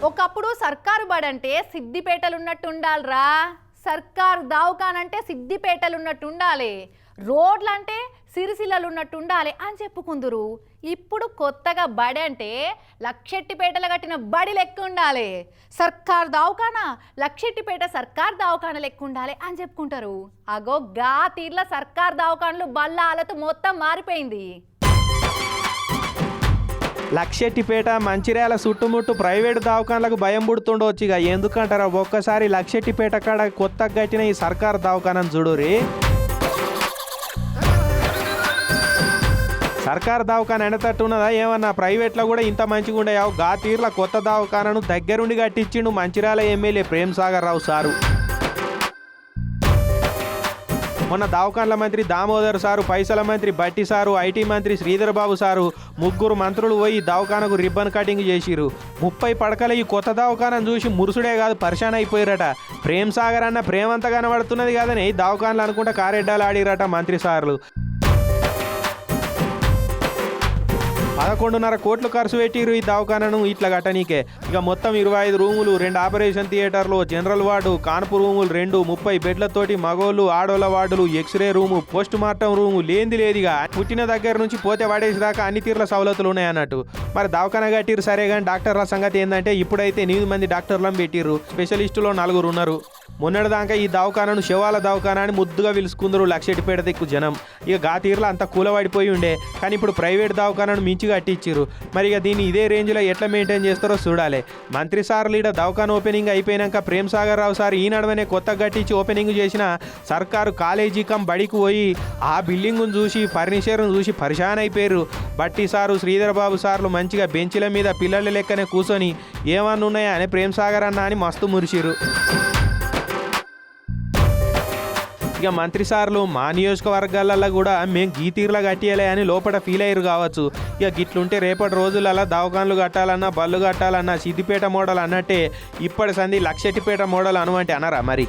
ఒకప్పుడు సర్కారు బడి అంటే సిద్దిపేటలు ఉన్నట్టు ఉండాలిరా. సర్కారు దవాఖాన అంటే సిద్దిపేటలు ఉన్నట్టు ఉండాలి, రోడ్లు అంటే సిరిసిల్లలు ఉన్నట్టు ఉండాలి అని చెప్పుకుందురు. ఇప్పుడు కొత్తగా బడి అంటే లక్షెట్టిపేటలు కట్టిన బడి లెక్క ఉండాలి, సర్కారు దవాఖాన లక్షెట్టిపేట సర్కారు దవాఖాన లెక్క ఉండాలి అని చెప్పుకుంటారు. అగో గా తీర్ల సర్కారు దవాఖానలు బళ్ళ ఆలతో మొత్తం మారిపోయింది. లక్షెట్టిపేట మంచిర్యాల చుట్టుముట్టు ప్రైవేటు దవాఖానలకు భయం పుడుతుండవచ్చు. ఇక ఎందుకంటారా, ఒక్కసారి లక్షెట్టిపేట కాడ కొత్తగా కట్టిన ఈ సర్కారు దవాఖానను చూడురి. సర్కారు దవాఖాన ఎండతట్టు ఉన్నదా ఏమన్నా, ప్రైవేట్లో కూడా ఇంత మంచిగా ఉండేయావు. గా తీర్ల కొత్త దవాఖానను దగ్గరుండి కట్టించిండు మంచిర్యాల ఎమ్మెల్యే ప్రేమ్ సాగర్ రావు సారు. మొన్న దవాఖాన్ల మంత్రి దామోదర్ సారు, పైసల మంత్రి బట్టి సారు, ఐటీ మంత్రి శ్రీధర్ బాబు సారు ముగ్గురు మంత్రులు పోయి దవాఖానకు రిబ్బన్ కటింగ్ చేసిరు. 30 పడకల ఈ కొత్త దవాఖానను చూసి మురుసుడే కాదు పరిశాన్ అయిపోయారట. ప్రేమ్ సాగర్ అన్న ప్రేమంతా కనబడుతున్నది కాదని దవాఖానలు అనుకుంటా కారెడ్డాలు ఆడిరట మంత్రి సార్లు. 11.5 కోట్లు ఖర్చు పెట్టిరు ఈ దవాఖానను ఇట్లా కట్టనీకే. ఇక మొత్తం 25 రూములు, 2 ఆపరేషన్ థియేటర్లు, జనరల్ వార్డు, కాన్పు రూములు 2, 30 బెడ్లతోటి మగోళ్ళు ఆడోళ్ళ వార్డులు, x-ray room, post mortem room లేంది లేదిగా. పుట్టిన దగ్గర నుంచి పోతే పడేసేదాకా అన్ని తీర్ల సవలతులు ఉన్నాయన్నట్టు. మరి దవాఖాన కట్టిరు సరే కానీ డాక్టర్ల సంగతి ఏంటంటే ఇప్పుడైతే 8 మంది డాక్టర్లను పెట్టిర్రు, స్పెషలిస్టులో 4 ఉన్నారు. మొన్నటిదాకా ఈ దవాఖానను శవాల దవాఖాన అని ముద్దుగా పిలుచుకుందరు లక్షెట్టిపేట దిక్కు జనం. ఇక గా తీర్లో అంత కూలబడిపోయి ఉండే, కానీ ఇప్పుడు ప్రైవేట్ దవాఖానను మించి కట్టించారు. మరి ఇక దీన్ని ఇదే రేంజ్లో ఎట్లా మెయింటైన్ చేస్తారో చూడాలి. మంత్రి సార్ లీడ దవాఖాన ఓపెనింగ్ అయిపోయినాక ప్రేమ్ సాగర్ రావు సార్ ఈ నడవనే కొత్తగా కట్టించి ఓపెనింగ్ చేసిన సర్కారు కాలేజీ కం బడికి పోయి ఆ బిల్డింగ్ను చూసి ఫర్నిచర్ను చూసి పరిశాన్ అయిపోయారు. బట్టి సారు, శ్రీధర్ బాబు సార్లు మంచిగా బెంచ్ల మీద పిల్లల లెక్కనే కూర్చొని ఏమన్నా ఉన్నాయా అని ప్రేమ్ సాగర్ అన్న అని మస్తు మురిసిరు. ఇక మంత్రి సార్లు మా నియోజకవర్గాలలో కూడా మేము గీతీర్లా కట్టియలే అని లోపల ఫీల్ అయ్యారు కావచ్చు. ఇక గిట్లుంటే రేపటి రోజులలో దవాఖాన్లు కట్టాలన్నా బళ్ళు కట్టాలన్నా సిద్దిపేట మోడల్ అన్నట్టే ఇప్పటి సంది లక్షెట్టిపేట మోడల్ అనువంటే అనరా మరి.